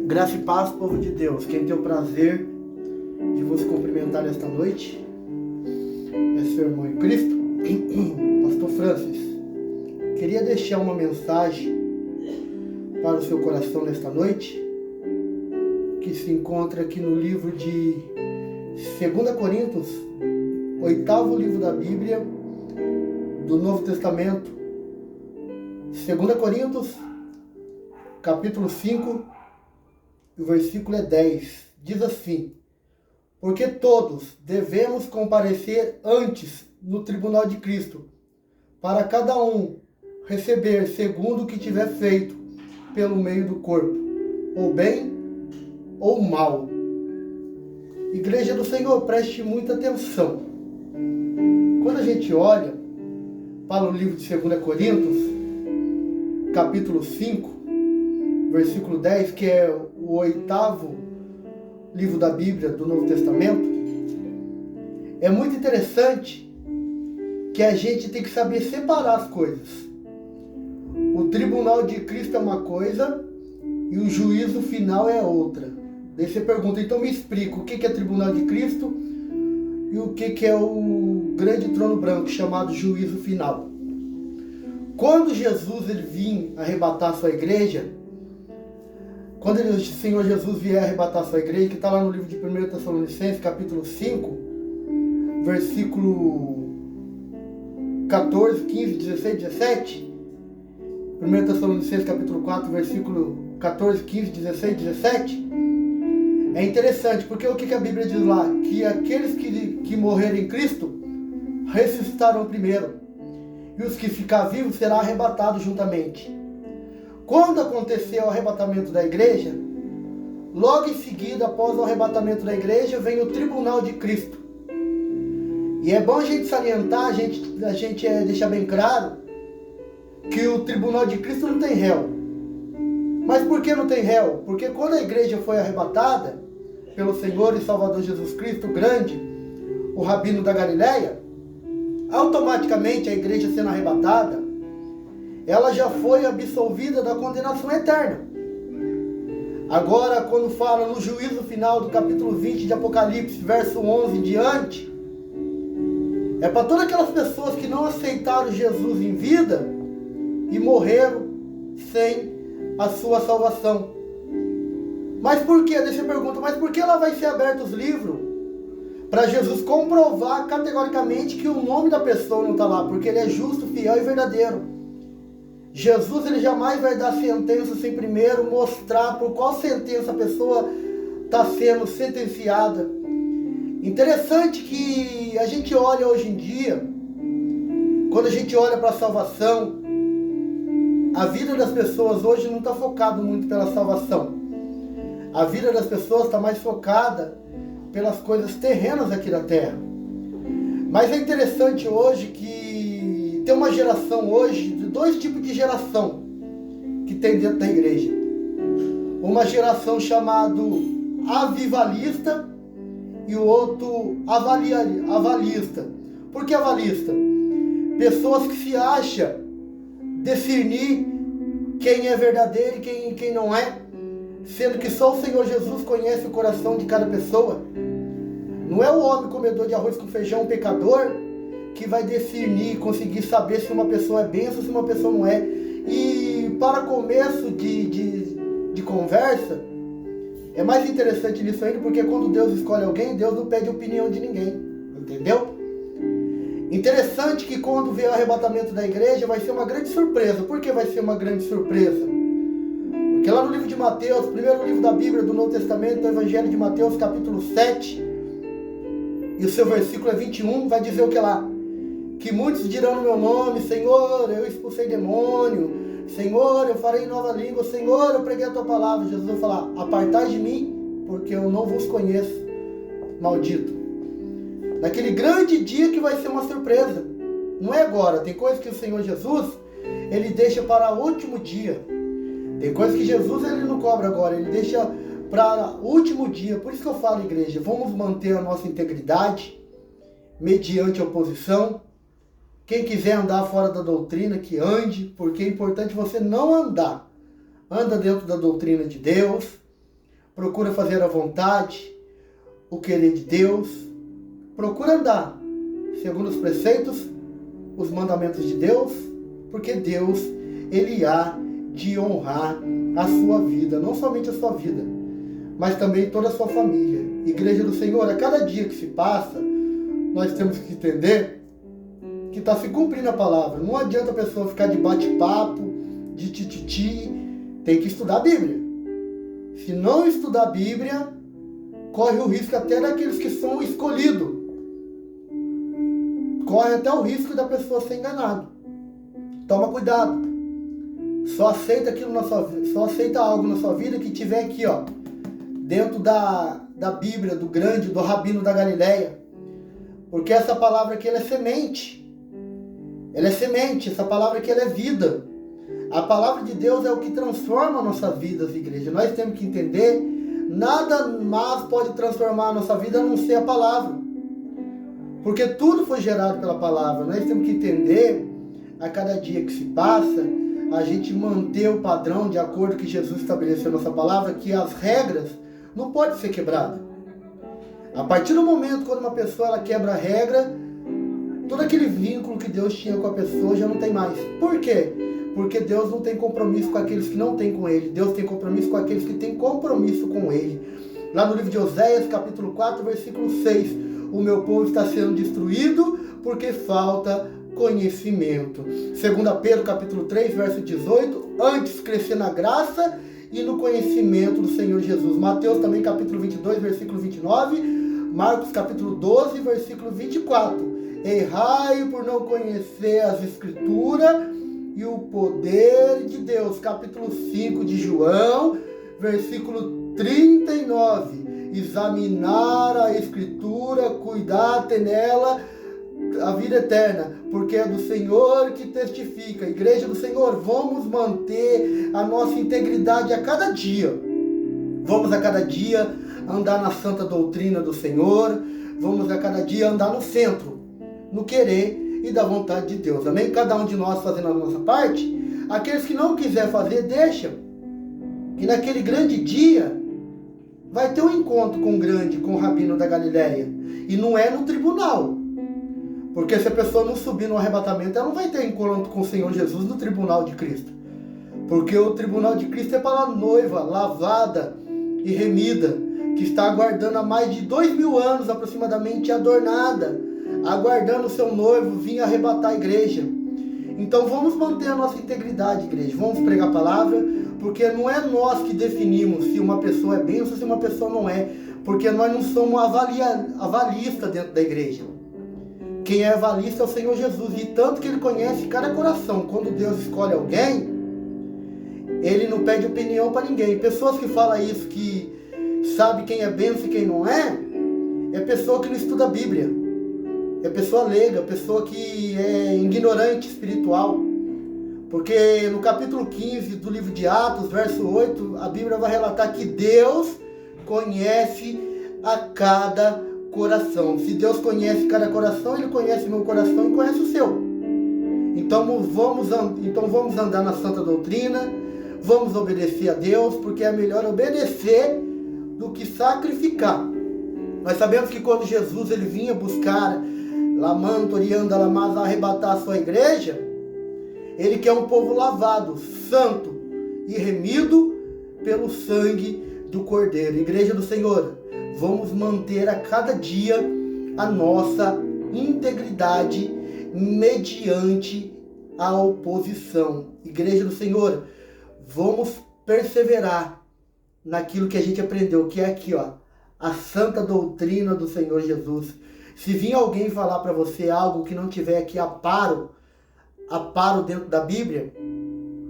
Graça e paz, povo de Deus. Quem tem o prazer de vos cumprimentar esta noite é seu irmão em Cristo, Pastor Francis. Queria deixar uma mensagem para o seu coração nesta noite, que se encontra aqui no livro de 2 Coríntios, 8º livro da Bíblia, do Novo Testamento. 2 Coríntios, capítulo 5, o versículo é 10. Diz assim: porque todos devemos comparecer antes no tribunal de Cristo, para cada um receber segundo o que tiver feito pelo meio do corpo, ou bem ou mal. Igreja do Senhor, preste muita atenção. Quando a gente olha para o livro de 2 Coríntios, capítulo 5, versículo 10, que é o 8º livro da Bíblia do Novo Testamento, é muito interessante que a gente tem que saber separar as coisas. O tribunal de Cristo é uma coisa e o juízo final é outra. Daí você pergunta, então me explica o que é tribunal de Cristo e o que é o grande trono branco chamado juízo final. Quando Jesus ele vinha arrebatar a sua igreja, quando o Senhor Jesus vier arrebatar a sua igreja, que está lá no livro de 1 Tessalonicenses, capítulo 5, versículo 14, 15, 16, 17. 1 Tessalonicenses, capítulo 4, versículo 14, 15, 16, 17. É interessante, porque o que a Bíblia diz lá? Que aqueles que morrerem em Cristo ressuscitarão primeiro, e os que ficar vivos serão arrebatados juntamente. Quando aconteceu o arrebatamento da igreja, logo em seguida, após o arrebatamento da igreja, vem o tribunal de Cristo. E é bom a gente salientar, a gente deixar bem claro, que o tribunal de Cristo não tem réu. Mas por que não tem réu? Porque quando a igreja foi arrebatada pelo Senhor e Salvador Jesus Cristo, grande, o Rabino da Galileia, automaticamente a igreja sendo arrebatada, ela já foi absolvida da condenação eterna. Agora, quando fala no juízo final do capítulo 20 de Apocalipse, verso 11 em diante, é para todas aquelas pessoas que não aceitaram Jesus em vida e morreram sem a sua salvação. Mas por quê? Deixa eu perguntar, mas por que ela vai ser aberto os livros? Para Jesus comprovar categoricamente que o nome da pessoa não está lá, porque ele é justo, fiel e verdadeiro. Jesus ele jamais vai dar sentença sem primeiro mostrar por qual sentença a pessoa está sendo sentenciada. Interessante que a gente olha hoje em dia, quando a gente olha para a salvação, a vida das pessoas hoje não está focada muito pela salvação. A vida das pessoas está mais focada pelas coisas terrenas aqui da terra. Mas é interessante hoje que tem uma geração hoje, de dois tipos de geração que tem dentro da igreja. Uma geração chamado avivalista e o outro avalista. Por que avalista? Pessoas que se acham discernir quem é verdadeiro e quem não é, sendo que só o Senhor Jesus conhece o coração de cada pessoa. Não é o homem comedor de arroz com feijão, pecador, que vai discernir, conseguir saber se uma pessoa é bênção ou se uma pessoa não é. E para começo de conversa, é mais interessante nisso ainda, porque quando Deus escolhe alguém, Deus não pede opinião de ninguém, entendeu? Interessante que quando vier o arrebatamento da igreja, vai ser uma grande surpresa. Por que vai ser uma grande surpresa? Porque lá no livro de Mateus, primeiro livro da Bíblia, do Novo Testamento, do Evangelho de Mateus, capítulo 7, e o seu versículo é 21, vai dizer o que lá? Que muitos dirão no meu nome: Senhor, eu expulsei demônio, Senhor, eu farei nova língua, Senhor, eu preguei a tua palavra. Jesus vai falar: apartai de mim, porque eu não vos conheço, maldito. Naquele grande dia que vai ser uma surpresa. Não é agora, tem coisas que o Senhor Jesus, ele deixa para o último dia. Tem coisas que Jesus ele não cobra agora, ele deixa para o último dia. Por isso que eu falo, igreja, vamos manter a nossa integridade mediante a oposição. Quem quiser andar fora da doutrina, que ande, porque é importante você não andar. Anda dentro da doutrina de Deus, procura fazer a vontade, o querer de Deus, procura andar segundo os preceitos, os mandamentos de Deus, porque Deus, Ele há de honrar a sua vida, não somente a sua vida, mas também toda a sua família. Igreja do Senhor, a cada dia que se passa, nós temos que entender que está se cumprindo a palavra. Não adianta a pessoa ficar de bate-papo, de tititi, tem que estudar a Bíblia. Se não estudar a Bíblia, corre o risco até daqueles que são escolhidos. Corre até o risco da pessoa ser enganada. Toma cuidado. Só aceita aquilo na sua vida, só aceita algo na sua vida que tiver aqui, ó, dentro da Bíblia, do Rabino da Galileia. Porque essa palavra aqui, ela é semente. Ela é semente, essa palavra aqui, ela é vida. A palavra de Deus é o que transforma nossas vidas, igreja. Nós temos que entender, nada mais pode transformar a nossa vida a não ser a palavra. Porque tudo foi gerado pela palavra. Nós temos que entender, a cada dia que se passa, a gente manter o padrão de acordo com que Jesus estabeleceu na nossa palavra, que as regras não podem ser quebradas. A partir do momento quando uma pessoa ela quebra a regra, todo aquele vínculo que Deus tinha com a pessoa já não tem mais. Por quê? Porque Deus não tem compromisso com aqueles que não têm com Ele. Deus tem compromisso com aqueles que têm compromisso com Ele. Lá no livro de Oséias, capítulo 4, versículo 6. O meu povo está sendo destruído porque falta conhecimento. 2 Pedro, capítulo 3, verso 18. Antes crescer na graça e no conhecimento do Senhor Jesus. Mateus também, capítulo 22, versículo 29. Marcos, capítulo 12, versículo 24. Errai por não conhecer as Escrituras e o poder de Deus. Capítulo 5 de João, versículo 39. Examinar a Escritura, cuidar, ter nela a vida eterna, porque é do Senhor que testifica. Igreja do Senhor, vamos manter a nossa integridade a cada dia. Vamos a cada dia andar na santa doutrina do Senhor. Vamos a cada dia andar no centro, no querer e da vontade de Deus. Amém? Cada um de nós fazendo a nossa parte. Aqueles que não quiser fazer, deixa. E naquele grande dia vai ter um encontro com o Rabino da Galileia. E não é no tribunal. Porque se a pessoa não subir no arrebatamento, ela não vai ter encontro com o Senhor Jesus no tribunal de Cristo. Porque o tribunal de Cristo é para a noiva, lavada e remida, que está aguardando há mais de 2000 anos aproximadamente, adornada, aguardando o seu noivo vir arrebatar a igreja. Então vamos manter a nossa integridade, igreja. Vamos pregar a palavra, porque não é nós que definimos se uma pessoa é bênção ou se uma pessoa não é. Porque nós não somos avalista dentro da igreja. Quem é avalista é o Senhor Jesus. E tanto que Ele conhece cada coração. Quando Deus escolhe alguém, Ele não pede opinião para ninguém. Pessoas que falam isso, que sabe quem é bênção e quem não é pessoa que não estuda a Bíblia. É pessoa leiga, pessoa que é ignorante espiritual. Porque no capítulo 15 do livro de Atos, verso 8, a Bíblia vai relatar que Deus conhece a cada coração. Se Deus conhece cada coração, Ele conhece o meu coração e conhece o seu. Então vamos andar na santa doutrina, vamos obedecer a Deus, porque é melhor obedecer do que sacrificar. Nós sabemos que quando Jesus ele vinha buscar Lamando, Orianda, Lamaz, arrebatar a sua igreja, Ele quer um povo lavado, santo e remido pelo sangue do Cordeiro. Igreja do Senhor, vamos manter a cada dia a nossa integridade mediante a oposição. Igreja do Senhor, vamos perseverar naquilo que a gente aprendeu, que é aqui, ó, a santa doutrina do Senhor Jesus. Se vir alguém falar para você algo que não tiver aqui a paro dentro da Bíblia,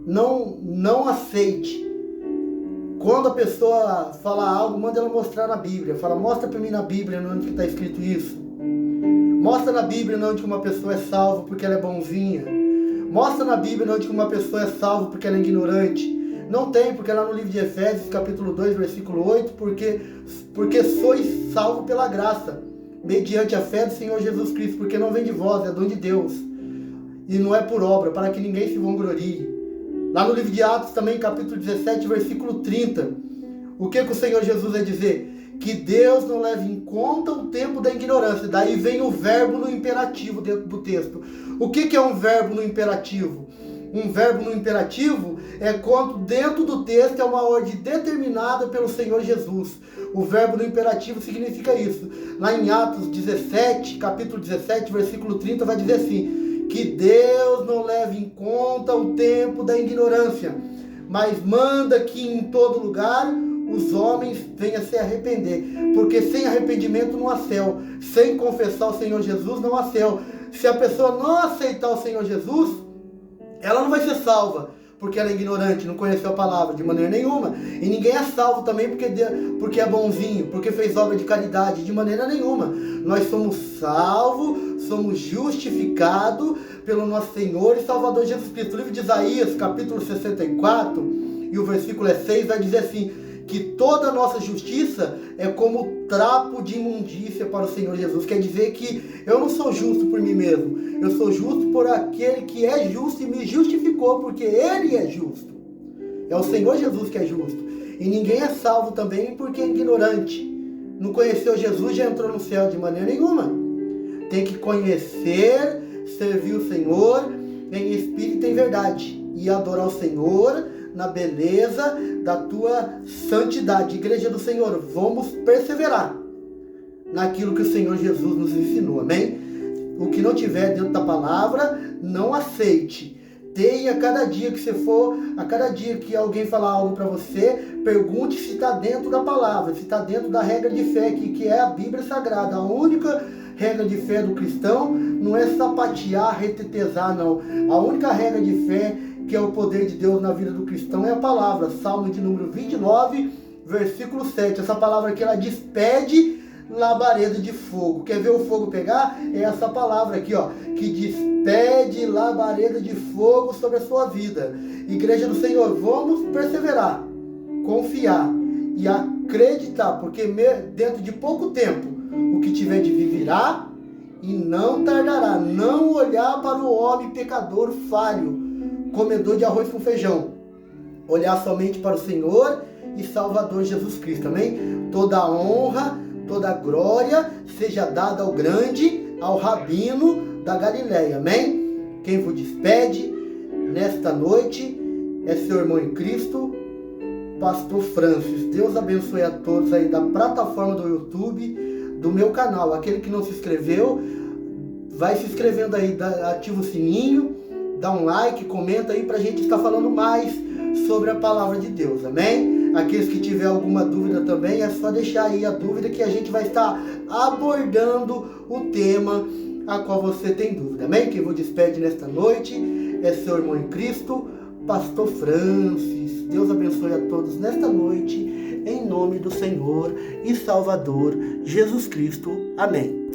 não aceite. Quando a pessoa falar algo, manda ela mostrar na Bíblia. Fala, mostra para mim na Bíblia onde está escrito isso. Mostra na Bíblia onde uma pessoa é salva porque ela é bonzinha. Mostra na Bíblia onde uma pessoa é salva porque ela é ignorante. Não tem, porque lá no livro de Efésios, capítulo 2, versículo 8, porque sois salvos pela graça, mediante a fé do Senhor Jesus Cristo, porque não vem de vós, é dom de Deus, e não é por obra, para que ninguém se vanglorie. Lá no livro de Atos também, capítulo 17, versículo 30, O que o Senhor Jesus vai dizer? Que Deus não leva em conta o tempo da ignorância. Daí vem o verbo no imperativo dentro do texto. O que é um verbo no imperativo? Um verbo no imperativo é quando dentro do texto é uma ordem determinada pelo Senhor Jesus. O verbo no imperativo significa isso. Lá em Atos 17, capítulo 17, versículo 30, vai dizer assim: que Deus não leva em conta o tempo da ignorância, mas manda que em todo lugar os homens venham se arrepender. Porque sem arrependimento não há céu. Sem confessar o Senhor Jesus não há céu. Se a pessoa não aceitar o Senhor Jesus, ela não vai ser salva, porque ela é ignorante, não conheceu a palavra de maneira nenhuma. E ninguém é salvo também porque é bonzinho, porque fez obra de caridade, de maneira nenhuma. Nós somos salvos, somos justificados pelo nosso Senhor e Salvador Jesus Cristo. O livro de Isaías, capítulo 64, e o versículo 6, vai dizer assim: que toda a nossa justiça é como trapo de imundícia para o Senhor Jesus. Quer dizer que eu não sou justo por mim mesmo. Eu sou justo por aquele que é justo e me justificou, porque Ele é justo. É o Senhor Jesus que é justo. E ninguém é salvo também porque é ignorante. Não conheceu Jesus, já entrou no céu de maneira nenhuma. Tem que conhecer, servir o Senhor em espírito e em verdade. E adorar o Senhor na beleza da tua santidade. Igreja do Senhor, vamos perseverar naquilo que o Senhor Jesus nos ensinou, amém? O que não tiver dentro da palavra, não aceite. Tenha cada dia que você for, a cada dia que alguém falar algo para você, pergunte se está dentro da palavra, se está dentro da regra de fé, que é a Bíblia Sagrada. A única regra de fé do cristão não é sapatear, retetezar, não. A única regra de fé que é o poder de Deus na vida do cristão é a palavra. Salmo de número 29, versículo 7. Essa palavra aqui, ela despede labareda de fogo. Quer ver o fogo pegar? É essa palavra aqui, ó, que despede labareda de fogo sobre a sua vida. Igreja do Senhor, vamos perseverar, confiar e acreditar, porque dentro de pouco tempo, o que tiver de vir virá e não tardará. Não olhar para o homem pecador falho, comedor de arroz com feijão. Olhar somente para o Senhor e Salvador Jesus Cristo, amém? Toda a honra, toda a glória seja dada ao grande, ao Rabino da Galileia, amém? Quem vos despede nesta noite é seu irmão em Cristo, Pastor Francis. Deus abençoe a todos aí da plataforma do YouTube, do meu canal. Aquele que não se inscreveu, vai se inscrevendo aí, ativa o sininho, dá um like, comenta aí pra gente estar falando mais sobre a palavra de Deus, amém? Aqueles que tiver alguma dúvida também, é só deixar aí a dúvida que a gente vai estar abordando o tema a qual você tem dúvida, amém? Quem vos despede nesta noite é seu irmão em Cristo, Pastor Francis. Deus abençoe a todos nesta noite, em nome do Senhor e Salvador Jesus Cristo, amém.